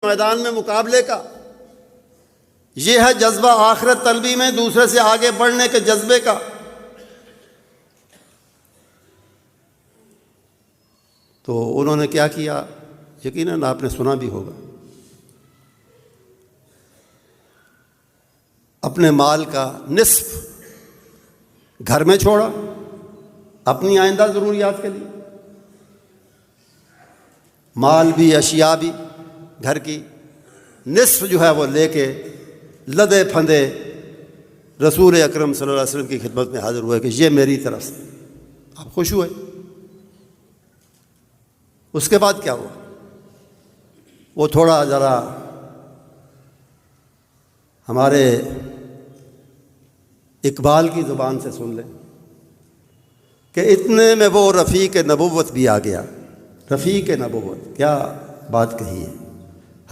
میدان میں مقابلے کا، یہ ہے جذبہ آخرت طلبی میں دوسرے سے آگے بڑھنے کے جذبے کا۔ تو انہوں نے کیا کیا؟ یقیناً آپ نے سنا بھی ہوگا، اپنے مال کا نصف گھر میں چھوڑا اپنی آئندہ ضروریات کے لیے، مال بھی اشیاء بھی گھر کی، نصف جو ہے وہ لے کے لدے پھندے رسول اکرم صلی اللہ علیہ وسلم کی خدمت میں حاضر ہوئے کہ یہ میری طرف سے۔ آپ خوش ہوئے؟ اس کے بعد کیا ہوا؟ وہ تھوڑا ذرا ہمارے اقبال کی زبان سے سن لیں کہ اتنے میں وہ رفیق نبوت بھی آ گیا۔ رفیق نبوت، کیا بات کہی ہے!